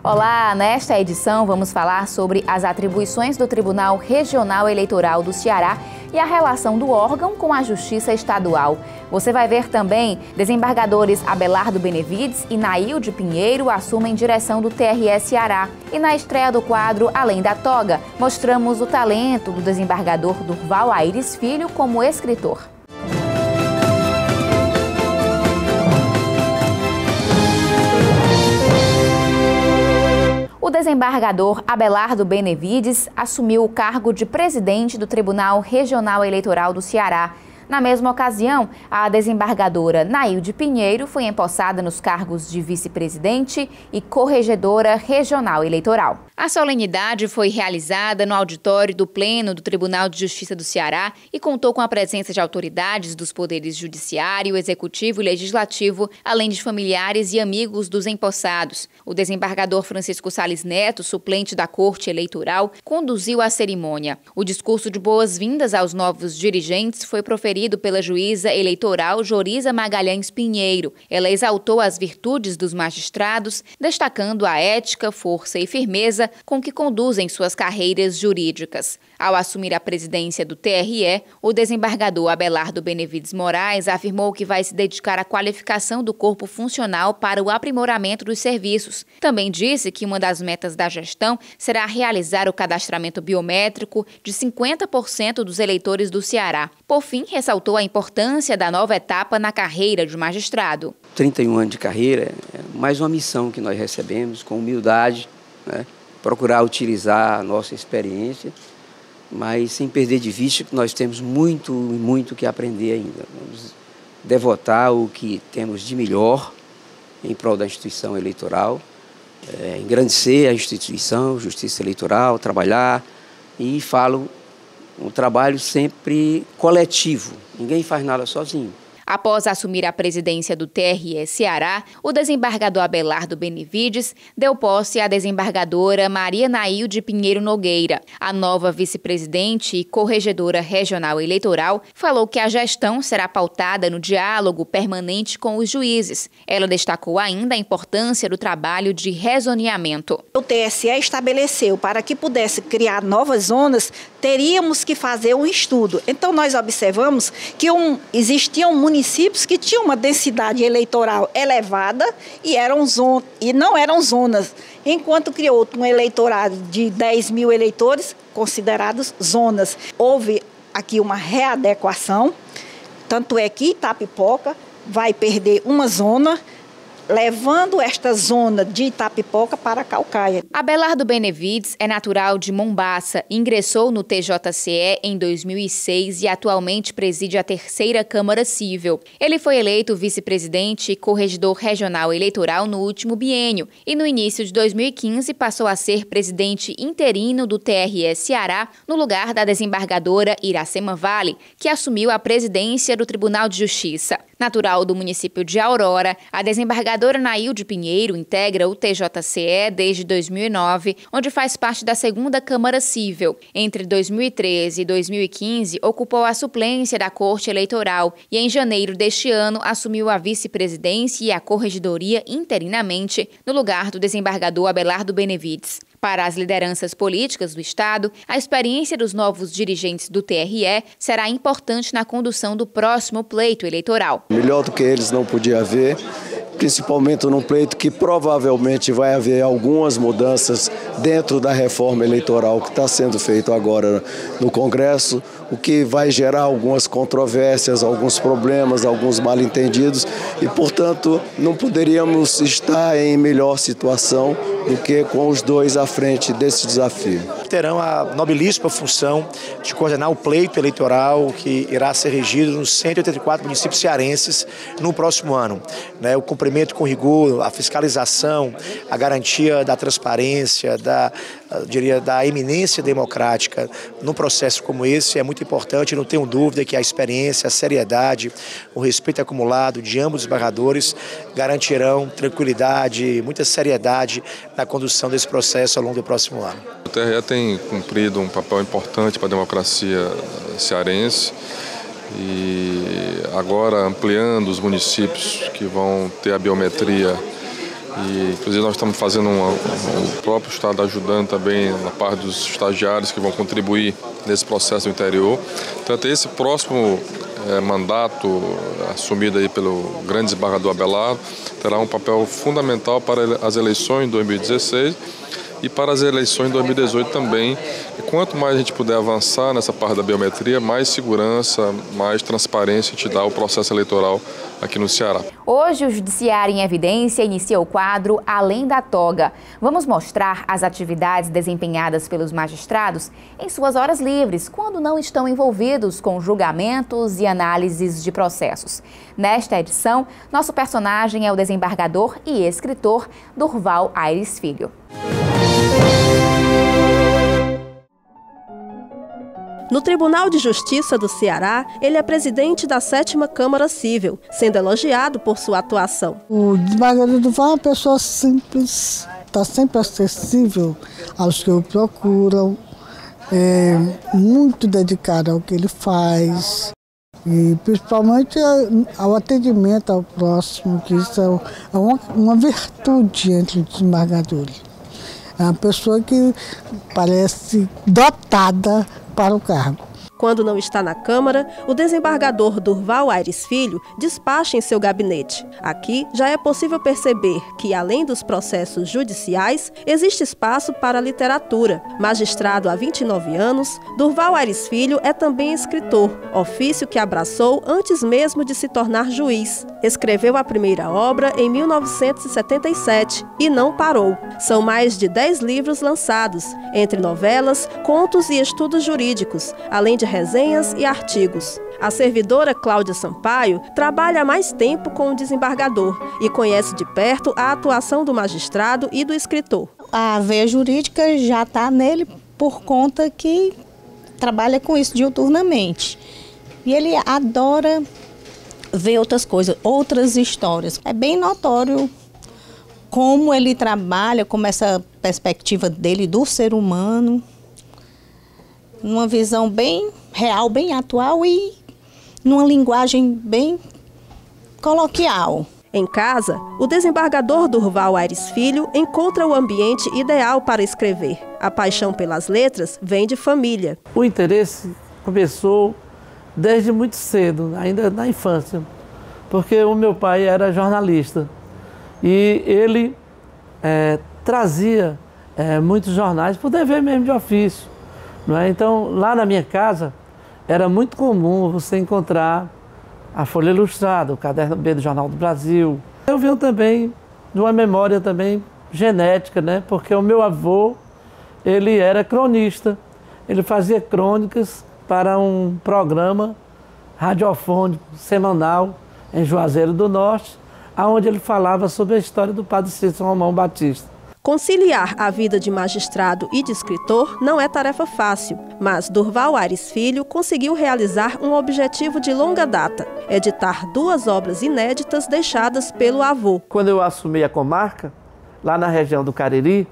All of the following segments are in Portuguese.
Olá, nesta edição vamos falar sobre as atribuições do Tribunal Regional Eleitoral do Ceará e a relação do órgão com a Justiça Estadual. Você vai ver também desembargadores Abelardo Benevides e Nailde Pinheiro assumem direção do TRE Ceará. E na estreia do quadro Além da Toga, mostramos o talento do desembargador Durval Aires Filho como escritor. O desembargador Abelardo Benevides assumiu o cargo de presidente do Tribunal Regional Eleitoral do Ceará. Na mesma ocasião, a desembargadora Nailde Pinheiro foi empossada nos cargos de vice-presidente e corregedora regional eleitoral. A solenidade foi realizada no auditório do Pleno do Tribunal de Justiça do Ceará e contou com a presença de autoridades dos poderes judiciário, executivo e legislativo, além de familiares e amigos dos empossados. O desembargador Francisco Salles Neto, suplente da Corte Eleitoral, conduziu a cerimônia. O discurso de boas-vindas aos novos dirigentes foi proferido pela juíza eleitoral Jorisa Magalhães Pinheiro. Ela exaltou as virtudes dos magistrados, destacando a ética, força e firmeza com que conduzem suas carreiras jurídicas. Ao assumir a presidência do TRE, o desembargador Abelardo Benevides Moraes afirmou que vai se dedicar à qualificação do corpo funcional para o aprimoramento dos serviços. Também disse que uma das metas da gestão será realizar o cadastramento biométrico de 50% dos eleitores do Ceará. Por fim, ressaltou a importância da nova etapa na carreira de magistrado. 31 anos de carreira é mais uma missão que nós recebemos com humildade, né? Procurar utilizar a nossa experiência, mas sem perder de vista que nós temos muito que aprender ainda. Vamos devotar o que temos de melhor em prol da instituição eleitoral, engrandecer a instituição, justiça eleitoral, trabalhar e falo um trabalho sempre coletivo, ninguém faz nada sozinho. Após assumir a presidência do TRE Ceará, o desembargador Abelardo Benevides deu posse à desembargadora Maria Nailde Pinheiro Nogueira. A nova vice-presidente e corregedora regional eleitoral falou que a gestão será pautada no diálogo permanente com os juízes. Ela destacou ainda a importância do trabalho de rezoneamento. O TSE estabeleceu para que pudesse criar novas zonas, teríamos que fazer um estudo. Então nós observamos que existiam municípios que tinham uma densidade eleitoral elevada e não eram zonas, enquanto criou um eleitorado de 10 mil eleitores considerados zonas. Houve aqui uma readequação, tanto é que Itapipoca vai perder uma zona, levando esta zona de Itapipoca para Caucaia. Abelardo Benevides é natural de Mombaça, ingressou no TJCE em 2006 e atualmente preside a 3ª Câmara Cível. Ele foi eleito vice-presidente e corregedor regional eleitoral no último biênio e no início de 2015 passou a ser presidente interino do TRE Ceará no lugar da desembargadora Iracema Vale, que assumiu a presidência do Tribunal de Justiça. Natural do município de Aurora, a desembargadora Nailde Pinheiro integra o TJCE desde 2009, onde faz parte da 2ª Câmara Cível. Entre 2013 e 2015, ocupou a suplência da Corte Eleitoral e, em janeiro deste ano, assumiu a vice-presidência e a corregedoria interinamente, no lugar do desembargador Abelardo Benevides. Para as lideranças políticas do Estado, a experiência dos novos dirigentes do TRE será importante na condução do próximo pleito eleitoral. Melhor do que eles não podia haver, principalmente num pleito que provavelmente vai haver algumas mudanças dentro da reforma eleitoral que está sendo feito agora no Congresso, o que vai gerar algumas controvérsias, alguns problemas, alguns mal-entendidos e, portanto, não poderíamos estar em melhor situação do que com os dois à frente desse desafio. Terão a nobilíssima função de coordenar o pleito eleitoral que irá ser regido nos 184 municípios cearenses no próximo ano. O cumprimento com rigor, a fiscalização, a garantia da transparência, da eminência democrática num processo como esse é muito importante. Não tenho dúvida que a experiência, a seriedade, o respeito acumulado de ambos os desembargadores garantirão tranquilidade, muita seriedade na condução desse processo ao longo do próximo ano. O TRE tem cumprido um papel importante para a democracia cearense e agora ampliando os municípios que vão ter a biometria E, inclusive, nós estamos fazendo o próprio Estado ajudando também na parte dos estagiários que vão contribuir nesse processo no interior. Então, esse próximo mandato assumido aí pelo grande desembargador Abelardo terá um papel fundamental para as eleições de 2016 e para as eleições de 2018 também. E quanto mais a gente puder avançar nessa parte da biometria, mais segurança, mais transparência a gente dá ao processo eleitoral aqui no Ceará. Hoje o Judiciário em Evidência inicia o quadro Além da Toga. Vamos mostrar as atividades desempenhadas pelos magistrados em suas horas livres, quando não estão envolvidos com julgamentos e análises de processos. Nesta edição, nosso personagem é o desembargador e escritor Durval Aires Filho. No Tribunal de Justiça do Ceará, ele é presidente da 7ª Câmara Civil, sendo elogiado por sua atuação. O desembargador Durval é uma pessoa simples, está sempre acessível aos que o procuram, é muito dedicado ao que ele faz, e principalmente ao atendimento ao próximo, que isso é uma virtude entre os desembargadores. É uma pessoa que parece dotada para o cargo. Quando não está na Câmara, o desembargador Durval Aires Filho despacha em seu gabinete. Aqui já é possível perceber que, além dos processos judiciais, existe espaço para a literatura. Magistrado há 29 anos, Durval Aires Filho é também escritor, ofício que abraçou antes mesmo de se tornar juiz. Escreveu a primeira obra em 1977 e não parou. São mais de 10 livros lançados, entre novelas, contos e estudos jurídicos, além de resenhas e artigos. A servidora Cláudia Sampaio trabalha há mais tempo com o desembargador e conhece de perto a atuação do magistrado e do escritor. A veia jurídica já está nele por conta que trabalha com isso diuturnamente. E ele adora ver outras coisas, outras histórias. É bem notório como ele trabalha, como essa perspectiva dele do ser humano, numa visão bem real, bem atual e numa linguagem bem coloquial. Em casa, o desembargador Durval Aires Filho encontra o ambiente ideal para escrever. A paixão pelas letras vem de família. O interesse começou desde muito cedo, ainda na infância, porque o meu pai era jornalista e ele trazia muitos jornais por dever mesmo de ofício. Não é? Então, lá na minha casa, era muito comum você encontrar a Folha Ilustrada, o Caderno B do Jornal do Brasil. Eu venho também de uma memória também genética, né? Porque o meu avô, ele era cronista. Ele fazia crônicas para um programa radiofônico semanal em Juazeiro do Norte, onde ele falava sobre a história do Padre Cícero Romão Batista. Conciliar a vida de magistrado e de escritor não é tarefa fácil, mas Durval Aires Filho conseguiu realizar um objetivo de longa data: editar 2 obras inéditas deixadas pelo avô. Quando eu assumi a comarca, lá na região do Cariri,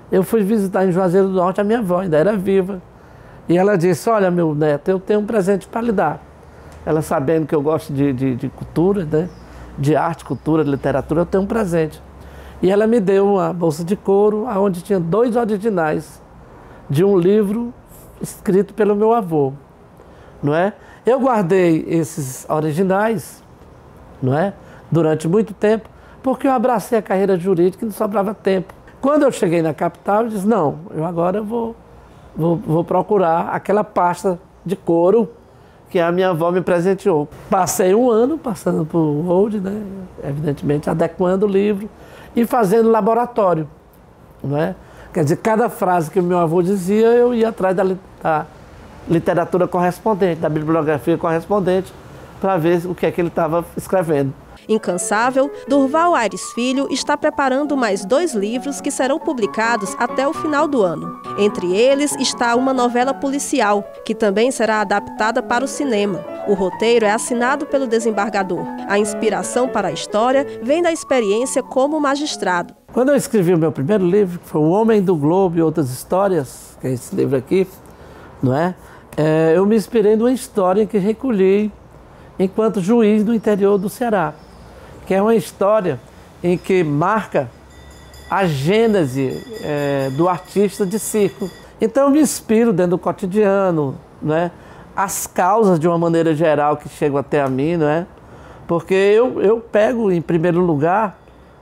eu fui visitar em Juazeiro do Norte a minha avó, ainda era viva. E ela disse: olha, meu neto, eu tenho um presente para lhe dar. Ela, sabendo que eu gosto de cultura, né? De arte, cultura, literatura, eu tenho um presente. E ela me deu uma bolsa de couro, onde tinha 2 originais de um livro escrito pelo meu avô, não é? Eu guardei esses originais, não é? Durante muito tempo, porque eu abracei a carreira jurídica e não sobrava tempo. Quando eu cheguei na capital, eu disse: não, eu agora vou procurar aquela pasta de couro que a minha avó me presenteou. Passei um ano passando por Word, né? Evidentemente, adequando o livro e fazendo laboratório, não é? Quer dizer, cada frase que o meu avô dizia, eu ia atrás da literatura correspondente, da bibliografia correspondente, para ver o que é que ele estava escrevendo. Incansável, Durval Aires Filho está preparando mais 2 livros que serão publicados até o final do ano. Entre eles está uma novela policial, que também será adaptada para o cinema. O roteiro é assinado pelo desembargador. A inspiração para a história vem da experiência como magistrado. Quando eu escrevi o meu primeiro livro, que foi O Homem do Globo e Outras Histórias, que é esse livro aqui, não é? Eu me inspirei numa história que recolhi enquanto juiz do interior do Ceará, que é uma história em que marca a gênese do artista de circo. Então eu me inspiro dentro do cotidiano, né? As causas de uma maneira geral que chegam até a mim, não é? Porque eu pego em primeiro lugar,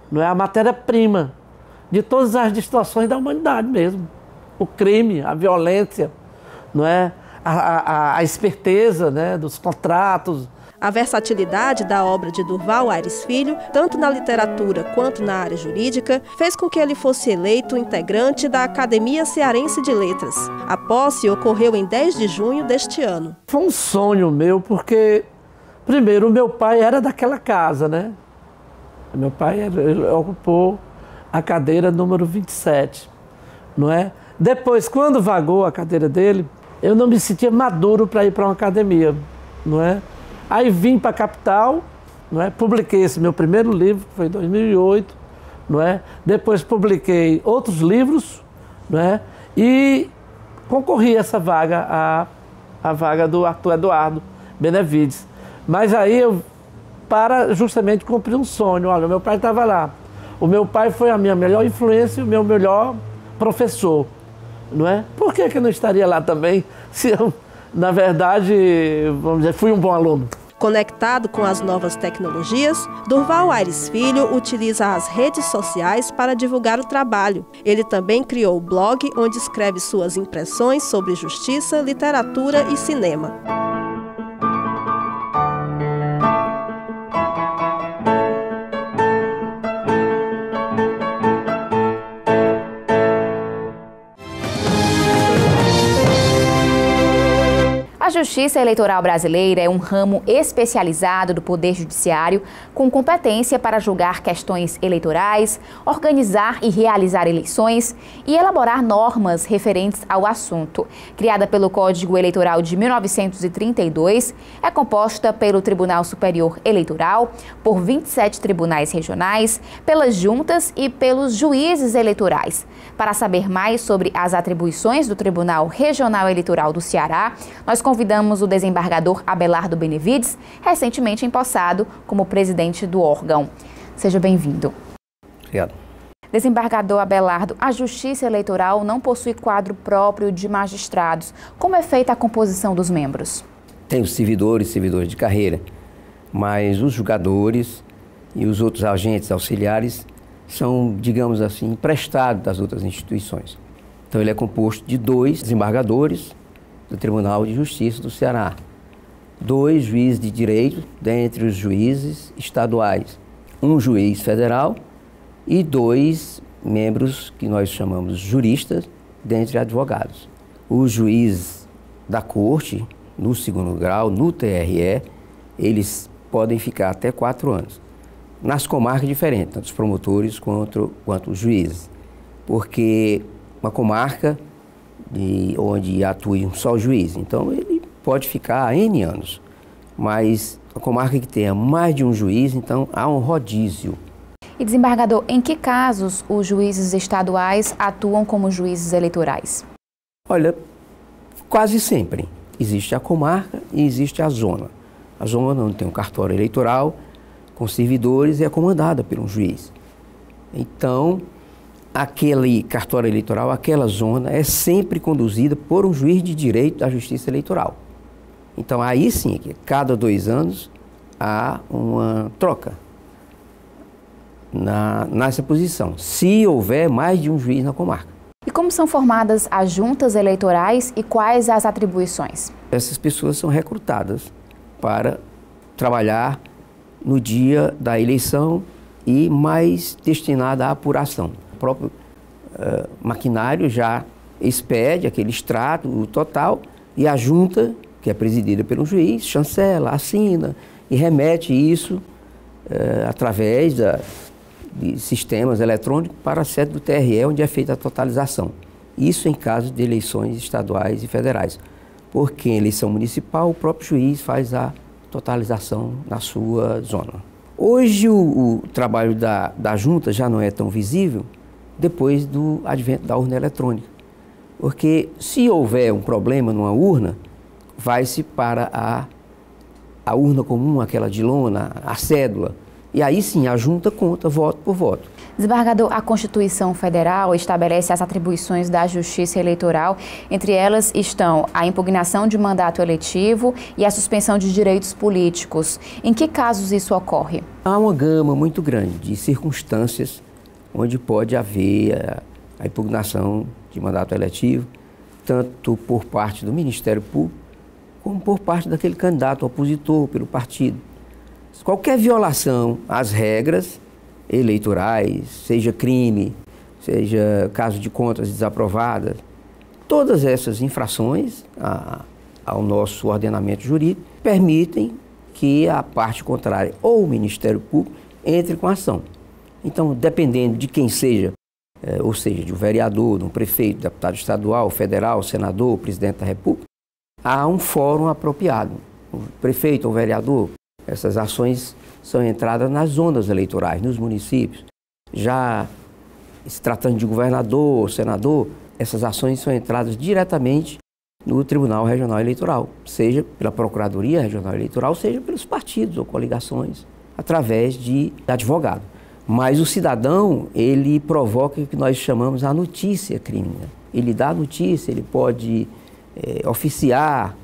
não é, a matéria-prima de todas as distorções da humanidade mesmo. O crime, a violência, não é? A esperteza, né, dos contratos. A versatilidade da obra de Durval Aires Filho, tanto na literatura quanto na área jurídica, fez com que ele fosse eleito integrante da Academia Cearense de Letras. A posse ocorreu em 10 de junho deste ano. Foi um sonho meu, porque, primeiro, o meu pai era daquela casa, né? Meu pai ele ocupou a cadeira número 27, não é? Depois, quando vagou a cadeira dele, eu não me sentia maduro para ir para uma academia, não é? Aí vim para a capital, não é? Publiquei esse meu primeiro livro, que foi em 2008, não é? Depois publiquei outros livros, não é? E concorri a essa vaga, a vaga do Arthur Eduardo Benevides. Mas aí eu, para justamente cumprir um sonho, olha, meu pai estava lá. O meu pai foi a minha melhor influência e o meu melhor professor, não é? Por que eu não estaria lá também, se eu, na verdade, vamos dizer, fui um bom aluno? Conectado com as novas tecnologias, Durval Aires Filho utiliza as redes sociais para divulgar o trabalho. Ele também criou o blog onde escreve suas impressões sobre justiça, literatura e cinema. A Justiça Eleitoral Brasileira é um ramo especializado do Poder Judiciário com competência para julgar questões eleitorais, organizar e realizar eleições e elaborar normas referentes ao assunto. Criada pelo Código Eleitoral de 1932, é composta pelo Tribunal Superior Eleitoral, por 27 tribunais regionais, pelas juntas e pelos juízes eleitorais. Para saber mais sobre as atribuições do Tribunal Regional Eleitoral do Ceará, nós convidamos o desembargador Abelardo Benevides, recentemente empossado como presidente do órgão. Seja bem-vindo. Obrigado. Desembargador Abelardo, a Justiça Eleitoral não possui quadro próprio de magistrados. Como é feita a composição dos membros? Tem os servidores de carreira, mas os julgadores e os outros agentes auxiliares são, digamos assim, emprestados das outras instituições. Então ele é composto de 2 desembargadores do Tribunal de Justiça do Ceará, 2 juízes de direito dentre os juízes estaduais, 1 juiz federal e 2 membros que nós chamamos juristas dentre advogados. Os juízes da corte, no 2º grau, no TRE, eles podem ficar até 4 anos. Nas comarcas diferentes, tanto os promotores quanto os juízes, porque uma comarca onde atue um só juiz, então ele pode ficar há N anos, mas a comarca que tenha mais de um juiz, então há um rodízio. E desembargador, em que casos os juízes estaduais atuam como juízes eleitorais? Olha, quase sempre. Existe a comarca e existe a zona. A zona onde tem um cartório eleitoral com servidores e é comandada por um juiz. Então, aquele cartório eleitoral, aquela zona é sempre conduzida por um juiz de direito da Justiça Eleitoral. Então, aí sim, cada 2 anos há uma troca nessa posição, se houver mais de um juiz na comarca. E como são formadas as juntas eleitorais e quais as atribuições? Essas pessoas são recrutadas para trabalhar no dia da eleição e mais destinada à apuração. O próprio maquinário já expede aquele extrato, o total, e a junta, que é presidida pelo juiz, chancela, assina e remete isso através de sistemas eletrônicos para a sede do TRE, onde é feita a totalização. Isso em caso de eleições estaduais e federais. Porque em eleição municipal, o próprio juiz faz a totalização na sua zona. Hoje o trabalho da junta já não é tão visível depois do advento da urna eletrônica. Porque se houver um problema numa urna, vai-se para a urna comum, aquela de lona, a cédula. E aí sim, a junta conta voto por voto. Desembargador, a Constituição Federal estabelece as atribuições da Justiça Eleitoral. Entre elas estão a impugnação de mandato eletivo e a suspensão de direitos políticos. Em que casos isso ocorre? Há uma gama muito grande de circunstâncias onde pode haver a impugnação de mandato eletivo, tanto por parte do Ministério Público, como por parte daquele candidato opositor pelo partido. Qualquer violação às regras eleitorais, seja crime, seja caso de contas desaprovadas, todas essas infrações ao nosso ordenamento jurídico permitem que a parte contrária ou o Ministério Público entre com a ação. Então, dependendo de quem seja, ou seja, de um vereador, de um prefeito, deputado estadual, federal, senador, presidente da República, há um fórum apropriado. O prefeito ou vereador, essas ações são entradas nas zonas eleitorais, nos municípios. Já se tratando de governador, senador, essas ações são entradas diretamente no Tribunal Regional Eleitoral, seja pela Procuradoria Regional Eleitoral, seja pelos partidos ou coligações, através de advogado. Mas o cidadão, ele provoca o que nós chamamos a notícia crime. Ele dá a notícia, ele pode oficiar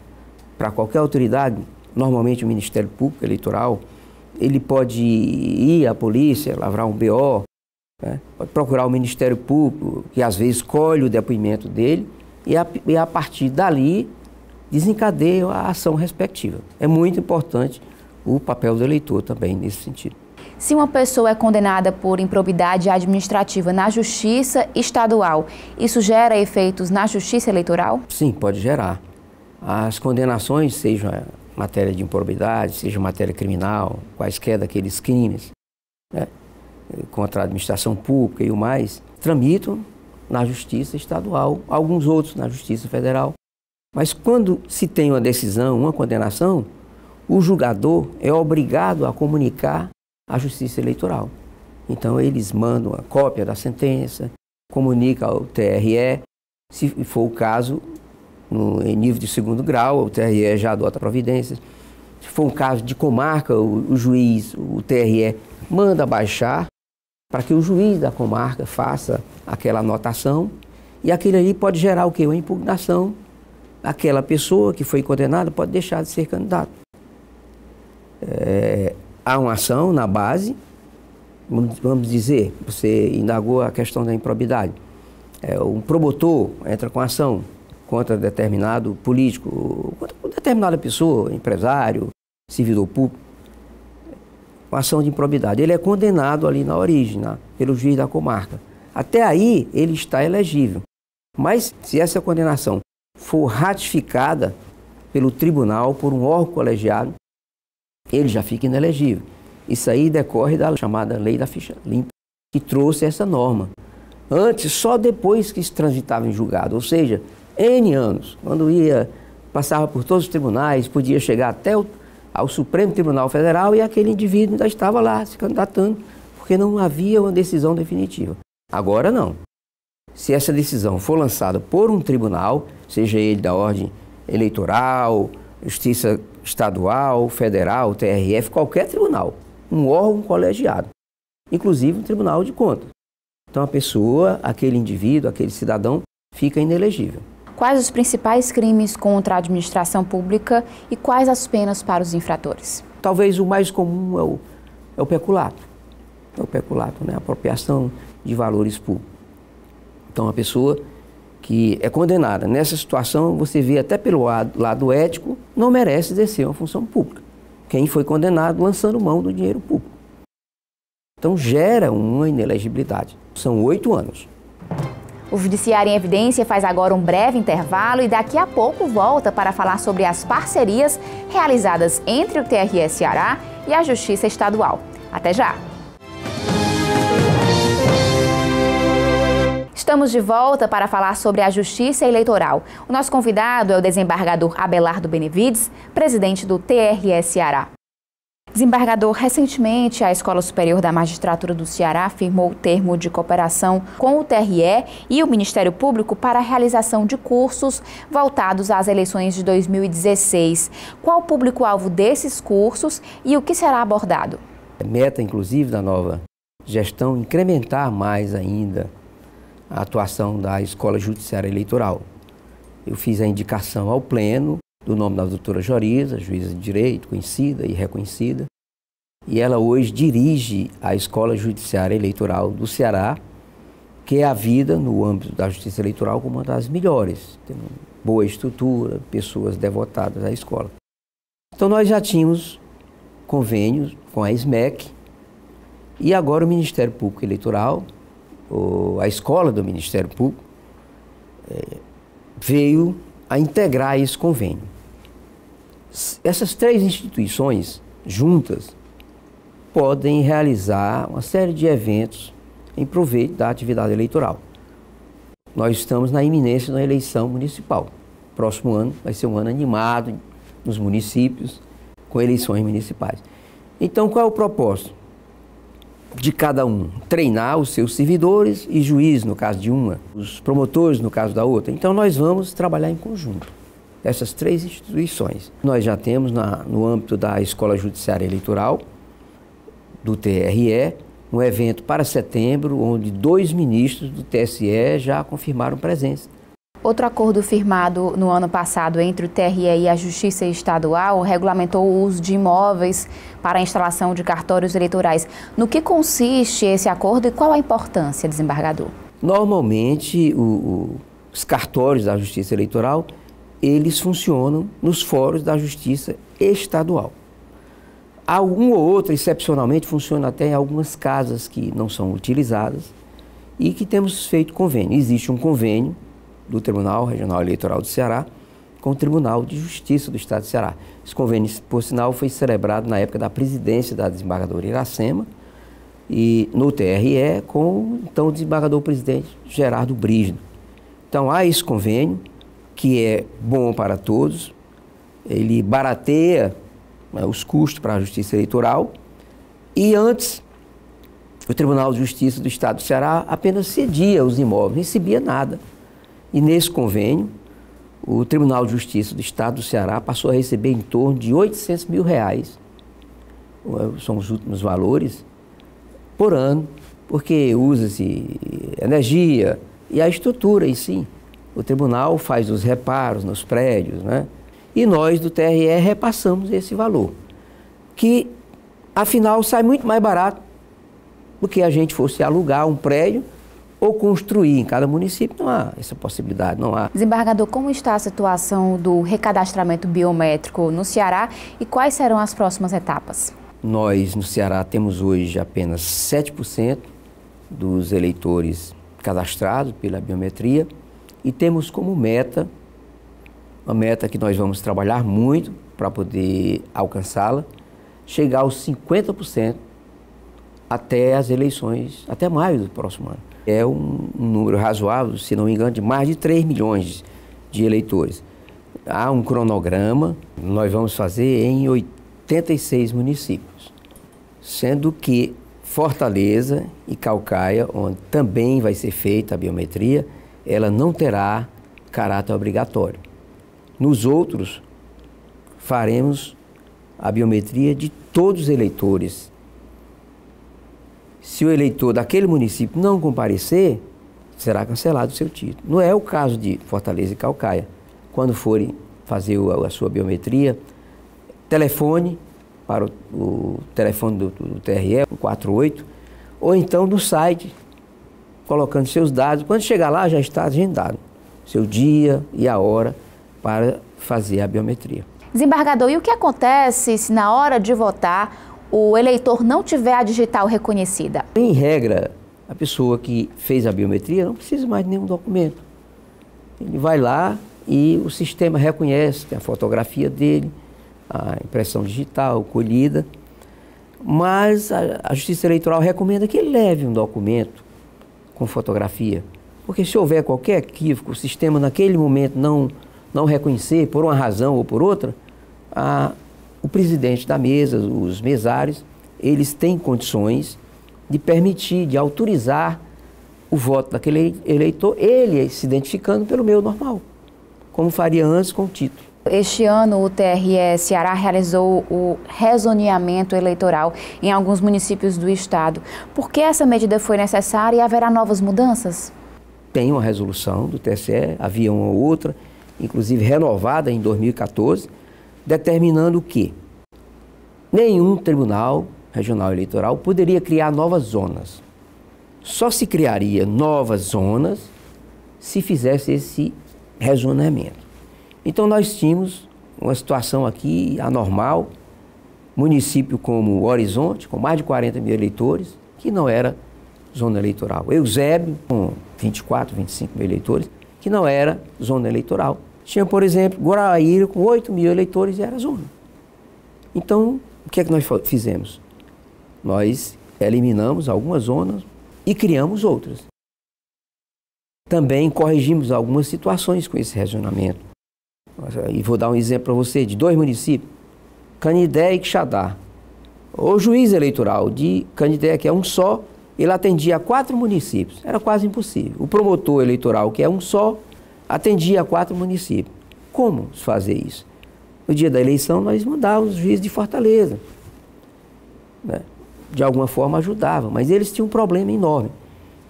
para qualquer autoridade, normalmente o Ministério Público Eleitoral, ele pode ir à polícia, lavrar um BO, né? Pode procurar o Ministério Público, que às vezes colhe o depoimento dele e a partir dali desencadeia a ação respectiva. É muito importante o papel do eleitor também nesse sentido. Se uma pessoa é condenada por improbidade administrativa na Justiça Estadual, isso gera efeitos na Justiça Eleitoral? Sim, pode gerar. As condenações, seja matéria de improbidade, seja matéria criminal, quaisquer daqueles crimes, né, contra a administração pública e o mais, tramitam na Justiça Estadual, alguns outros na Justiça Federal. Mas quando se tem uma decisão, uma condenação, o julgador é obrigado a comunicar à Justiça Eleitoral. Então eles mandam a cópia da sentença, comunicam ao TRE, se for o caso, em nível de segundo grau, o TRE já adota providências. Se for um caso de comarca, o juiz, o TRE, manda baixar para que o juiz da comarca faça aquela anotação e aquele ali pode gerar o quê? Uma impugnação. Aquela pessoa que foi condenada pode deixar de ser candidato. Há uma ação na base, vamos dizer, você indagou a questão da improbidade. Um promotor entra com ação contra determinado político, contra determinada pessoa, empresário, servidor público, com ação de improbidade. Ele é condenado ali na origem, pelo juiz da comarca. Até aí, ele está elegível. Mas, se essa condenação for ratificada pelo tribunal, por um órgão colegiado, ele já fica inelegível. Isso aí decorre da chamada Lei da Ficha Limpa, que trouxe essa norma. Antes, só depois que se transitava em julgado, ou seja, N anos, quando passava por todos os tribunais, podia chegar até ao Supremo Tribunal Federal e aquele indivíduo ainda estava lá se candidatando, porque não havia uma decisão definitiva. Agora não. Se essa decisão for lançada por um tribunal, seja ele da ordem eleitoral, Justiça Estadual, Federal, TRF, qualquer tribunal, um órgão colegiado, inclusive um Tribunal de Contas. Então a pessoa, aquele indivíduo, aquele cidadão, fica inelegível. Quais os principais crimes contra a administração pública e quais as penas para os infratores? Talvez o mais comum é o peculato. É o peculato, né? A apropriação de valores públicos. Então, a pessoa que é condenada nessa situação, você vê até pelo lado ético, não merece exercer uma função pública. Quem foi condenado lançando mão do dinheiro público. Então, gera uma inelegibilidade. São 8 anos. O Judiciário em Evidência faz agora um breve intervalo e daqui a pouco volta para falar sobre as parcerias realizadas entre o TRE Ceará e a Justiça Estadual. Até já! Estamos de volta para falar sobre a Justiça Eleitoral. O nosso convidado é o desembargador Abelardo Benevides, presidente do TRE Ceará. Desembargador, recentemente a Escola Superior da Magistratura do Ceará firmou o termo de cooperação com o TRE e o Ministério Público para a realização de cursos voltados às eleições de 2016. Qual o público-alvo desses cursos e o que será abordado? A meta, inclusive, da nova gestão incrementar mais ainda a atuação da Escola Judiciária Eleitoral. Eu fiz a indicação ao Pleno do nome da doutora Joriza, juíza de direito, conhecida e reconhecida, e ela hoje dirige a Escola Judiciária Eleitoral do Ceará, que é a vida no âmbito da justiça eleitoral como uma das melhores. Tem uma boa estrutura, pessoas devotadas à escola. Então nós já tínhamos convênios com a SMEC e agora o Ministério Público Eleitoral, ou a escola do Ministério Público, veio a integrar esse convênio. Essas três instituições juntas podem realizar uma série de eventos em proveito da atividade eleitoral. Nós estamos na iminência da eleição municipal. Próximo ano vai ser um ano animado nos municípios com eleições municipais. Então, qual é o propósito de cada um? Treinar os seus servidores e juízes, no caso de uma, os promotores, no caso da outra. Então, nós vamos trabalhar em conjunto, essas três instituições. Nós já temos no âmbito da Escola Judiciária Eleitoral, do TRE, um evento para setembro, onde 2 ministros do TSE já confirmaram presença. Outro acordo firmado no ano passado entre o TRE e a Justiça Estadual regulamentou o uso de imóveis para a instalação de cartórios eleitorais. No que consiste esse acordo e qual a importância, desembargador? Normalmente, os cartórios da Justiça Eleitoral, eles funcionam nos fóruns da Justiça Estadual. Um ou outro, excepcionalmente, funciona até em algumas casas que não são utilizadas e que temos feito convênio. Existe um convênio do Tribunal Regional Eleitoral do Ceará com o Tribunal de Justiça do Estado do Ceará. Esse convênio, por sinal, foi celebrado na época da presidência da desembargadora Iracema e no TRE com então, o desembargador-presidente Gerardo Brígido. Então, há esse convênio que é bom para todos, ele barateia os custos para a Justiça Eleitoral e antes o Tribunal de Justiça do Estado do Ceará apenas cedia os imóveis, não recebia nada. E nesse convênio, o Tribunal de Justiça do Estado do Ceará passou a receber em torno de R$800 mil, são os últimos valores, por ano, porque usa-se energia e a estrutura em si. O tribunal faz os reparos nos prédios, né? E nós do TRE repassamos esse valor, que afinal sai muito mais barato do que a gente fosse alugar um prédio ou construir em cada município. Não há essa possibilidade, não há. Desembargador, como está a situação do recadastramento biométrico no Ceará e quais serão as próximas etapas? Nós no Ceará temos hoje apenas 7% dos eleitores cadastrados pela biometria e temos como meta, uma meta que nós vamos trabalhar muito para poder alcançá-la, chegar aos 50% até as eleições, até maio do próximo ano. É um número razoável, se não me engano, de mais de 3 milhões de eleitores. Há um cronograma, nós vamos fazer em 86 municípios, sendo que Fortaleza e Caucaia, onde também vai ser feita a biometria, ela não terá caráter obrigatório. Nos outros, faremos a biometria de todos os eleitores. Se o eleitor daquele município não comparecer, será cancelado o seu título. Não é o caso de Fortaleza e Caucaia. Quando forem fazer a sua biometria, telefone para o telefone do TRE, o 48, ou então no site, colocando seus dados. Quando chegar lá, já está agendado seu dia e a hora para fazer a biometria. Desembargador, e o que acontece se na hora de votar o eleitor não tiver a digital reconhecida? Em regra, a pessoa que fez a biometria não precisa mais de nenhum documento. Ele vai lá e o sistema reconhece, tem a fotografia dele, a impressão digital, colhida, mas a Justiça Eleitoral recomenda que ele leve um documento com fotografia, porque se houver qualquer equívoco, o sistema naquele momento não reconhecer, por uma razão ou por outra, o presidente da mesa, os mesários, eles têm condições de permitir, de autorizar o voto daquele eleitor, ele se identificando pelo meio normal, como faria antes com o título. Este ano, o TRE Ceará realizou o rezoneamento eleitoral em alguns municípios do estado. Por que essa medida foi necessária e haverá novas mudanças? Tem uma resolução do TSE, havia uma outra, inclusive renovada em 2014, determinando que nenhum tribunal regional eleitoral poderia criar novas zonas. Só se criaria novas zonas se fizesse esse rezoneamento. Então nós tínhamos uma situação aqui anormal, município como Horizonte, com mais de 40 mil eleitores, que não era zona eleitoral. Eusébio, com 24, 25 mil eleitores, que não era zona eleitoral. Tinha, por exemplo, Guaraíra, com 8 mil eleitores, e era zona. Então, o que é que nós fizemos? Nós eliminamos algumas zonas e criamos outras. Também corrigimos algumas situações com esse regionamento. E vou dar um exemplo para você, de 2 municípios, Canidé e Quixadá. O juiz eleitoral de Canidé, que é um só, ele atendia a 4 municípios. Era quase impossível. O promotor eleitoral, que é um só, atendia a 4 municípios. Como fazer isso? No dia da eleição, nós mandávamos o juiz de Fortaleza. Né? De alguma forma ajudava, mas eles tinham um problema enorme.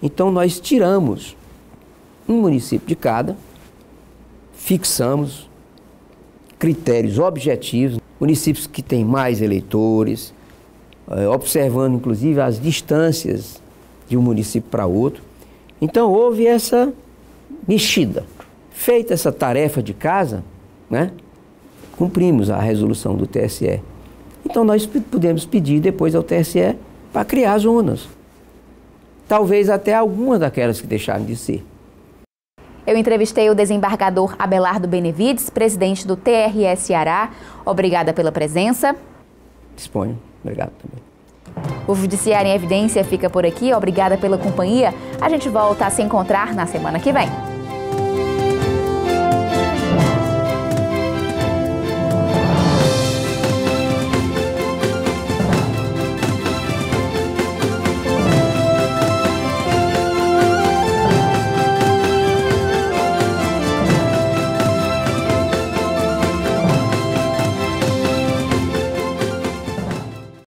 Então nós tiramos um município de cada, fixamos critérios objetivos, municípios que têm mais eleitores, observando inclusive as distâncias de um município para outro. Então houve essa mexida. Feita essa tarefa de casa, né, cumprimos a resolução do TSE. Então nós podemos pedir depois ao TSE para criar zonas. Talvez até algumas daquelas que deixaram de ser. Eu entrevistei o desembargador Abelardo Benevides, presidente do TRE Ceará. Obrigada pela presença. Disponho. Obrigado também. O Judiciário em Evidência fica por aqui. Obrigada pela companhia. A gente volta a se encontrar na semana que vem.